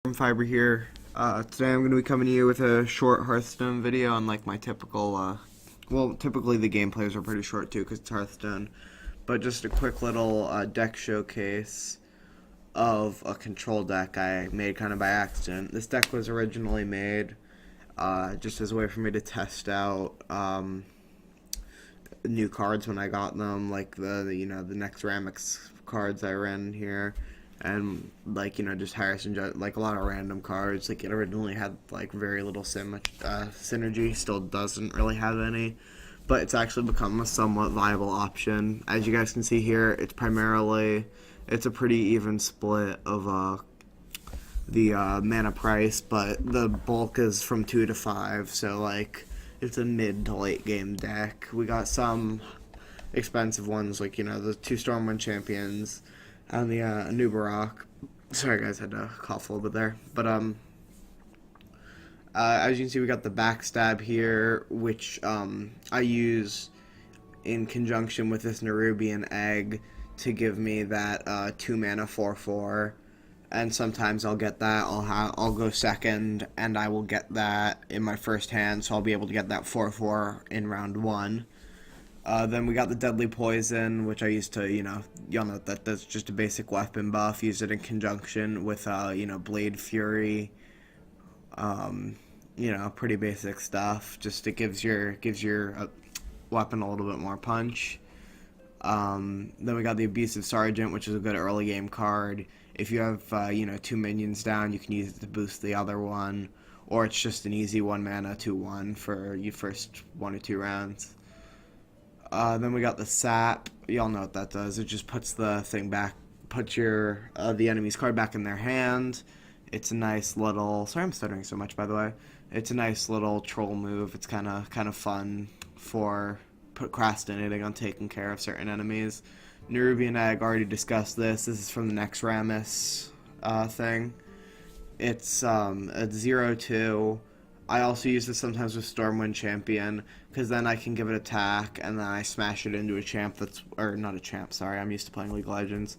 Carb0nFyber here. Today I'm going to be coming to you with a short Hearthstone video, unlike my typical, well, typically the gameplays are pretty short too because it's Hearthstone, but just a quick little deck showcase of a control deck I made kind of by accident. This deck was originally made just as a way for me to test out new cards when I got them, like the Nexxramus cards I ran here. And just Harrison, like a lot of random cards. Like it originally had like very little synergy, still doesn't really have any, but it's actually become a somewhat viable option. As you guys can see here, it's a pretty even split of the mana price, but the bulk is from 2 to 5, so like it's a mid to late game deck. We got some expensive ones like the 2 Stormwind champions and the New Barak. Sorry guys, had to cough a little bit there. But as you can see, we got the backstab here, which I use in conjunction with this Nerubian egg to give me that 2 mana 4/4. And sometimes I'll get that. I'll go second, and I will get that in my first hand, so I'll be able to get that 4/4 in round 1. Then we got the Deadly Poison, which I used to, y'all know that that's just a basic weapon buff. Use it in conjunction with, Blade Fury. Pretty basic stuff. Just it gives your weapon a little bit more punch. Then we got the Abusive Sergeant, which is a good early game card. If you have, 2 minions down, you can use it to boost the other one. Or it's just an easy 1 mana 2/1 for your first 1 or 2 rounds. Then we got the Sap. Y'all know what that does. It just puts the thing back, puts the enemy's card back in their hand. It's a nice little. Sorry, I'm stuttering so much, by the way. It's a nice little troll move. It's kind of fun for procrastinating on taking care of certain enemies. Nerubian Egg, already discussed this. This is from the Nexxramus thing. It's a 0/2. I also use this sometimes with Stormwind Champion, because then I can give it attack, and then I smash it into a champ or not a champ, sorry, I'm used to playing League of Legends.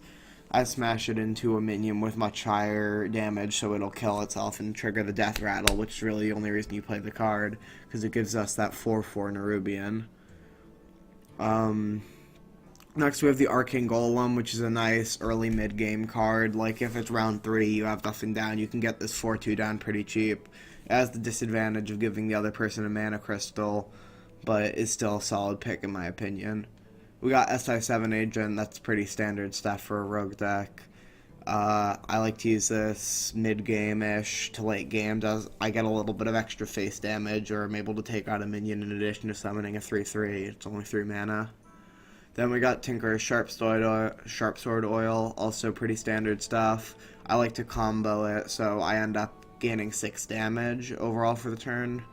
I smash it into a minion with much higher damage, so it'll kill itself and trigger the death rattle, which is really the only reason you play the card, because it gives us that 4/4 Nerubian. Next we have the Arcane Golem, which is a nice early mid-game card. Like if it's round 3, you have nothing down, you can get this 4/2 down pretty cheap. It has the disadvantage of giving the other person a mana crystal, but it's still a solid pick in my opinion. We got SI7 Agent, that's pretty standard stuff for a rogue deck. I like to use this mid-game-ish to late game. I get a little bit of extra face damage, or I'm able to take out a minion in addition to summoning a 3/3. It's only 3 mana. Then we got Tinker's Sharpsword Oil, also pretty standard stuff. I like to combo it, so I end up gaining 6 damage overall for the turn.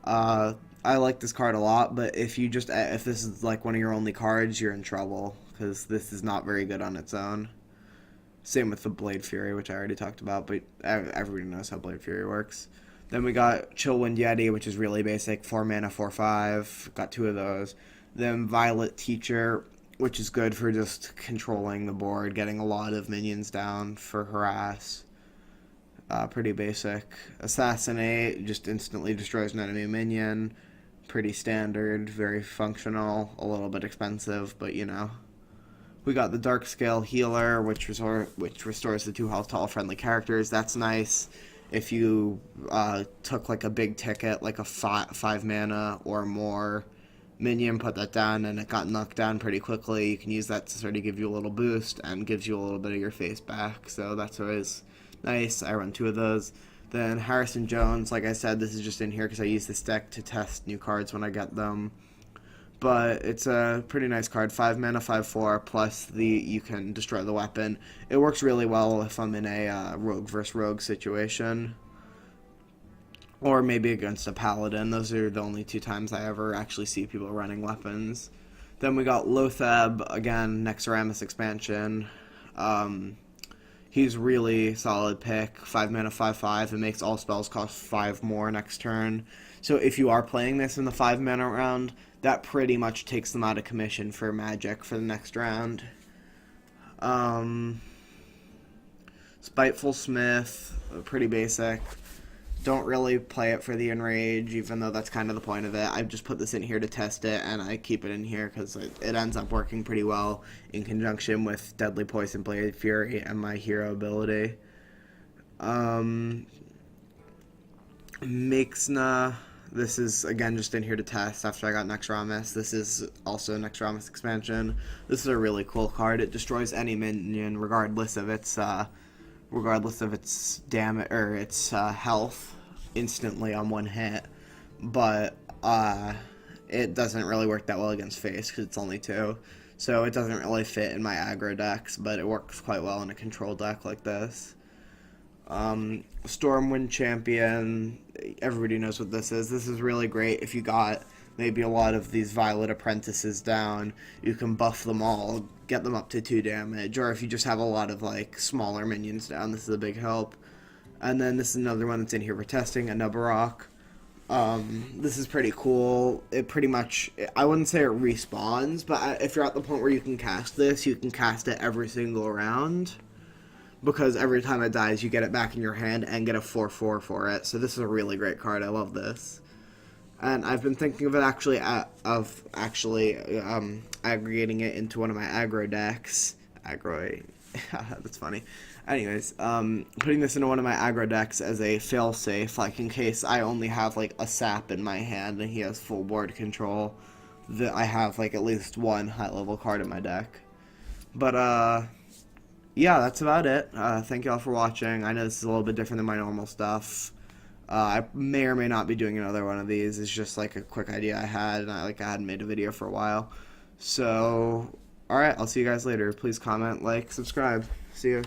I like this card a lot, but if this is like one of your only cards, you're in trouble, because this is not very good on its own. Same with the Blade Fury, which I already talked about, but everybody knows how Blade Fury works. Then we got Chillwind Yeti, which is really basic, 4 mana 4/5, got 2 of those. Then Violet Teacher, which is good for just controlling the board, getting a lot of minions down for harass. Pretty basic. Assassinate, just instantly destroys an enemy minion. Pretty standard, very functional, a little bit expensive, but We got the Dark Scale Healer, which restores the 2 health to all friendly characters. That's nice if you took like a big ticket, like a 5 mana or more minion, put that down, and it got knocked down pretty quickly. You can use that to sort of give you a little boost and gives you a little bit of your face back, so that's always nice. I run 2 of those. Then Harrison Jones, like I said, this is just in here because I use this deck to test new cards when I get them, but it's a pretty nice card. 5 mana 5/4 plus you can destroy the weapon. It works really well if I'm in a rogue versus rogue situation, or maybe against a paladin. Those are the only 2 times I ever actually see people running weapons. Then we got Lotheb, again, Nexxramus expansion. He's really solid pick. 5 mana 5/5. It makes all spells cost 5 more next turn. So if you are playing this in the 5 mana round, that pretty much takes them out of commission for magic for the next round. Spiteful Smith. pretty basic. Don't really play it for the enrage, even though that's kind of the point of it. I've just put this in here to test it, and I keep it in here because it ends up working pretty well in conjunction with Deadly Poison Blade Fury and my hero ability. Mixna, this is again just in here to test after I got Nexxramus. This is also a Nexxramus expansion. This is a really cool card. It destroys any minion regardless of its damage or its health instantly on one hit, but it doesn't really work that well against face because it's only 2, so it doesn't really fit in my aggro decks, but it works quite well in a control deck like this. Stormwind Champion, everybody knows what this is. This is really great if you got maybe a lot of these Violet Apprentices down. You can buff them all, get them up to 2 damage, or if you just have a lot of like smaller minions down, this is a big help. And then this is another one that's in here for testing, a Nubarok. This is pretty cool. It pretty much, I wouldn't say it respawns, but if you're at the point where you can cast this, you can cast it every single round, because every time it dies, you get it back in your hand and get a 4/4 for it. So this is a really great card. I love this. And I've been thinking of it aggregating it into one of my aggro decks. That's funny. Anyways, putting this into one of my aggro decks as a failsafe, like in case I only have like a sap in my hand and he has full board control, that I have like at least one high level card in my deck. But yeah, that's about it. Thank you all for watching. I know this is a little bit different than my normal stuff. I may or may not be doing another one of these. It's just like a quick idea I had, and I hadn't made a video for a while. So, alright, I'll see you guys later. Please comment, like, subscribe. See you.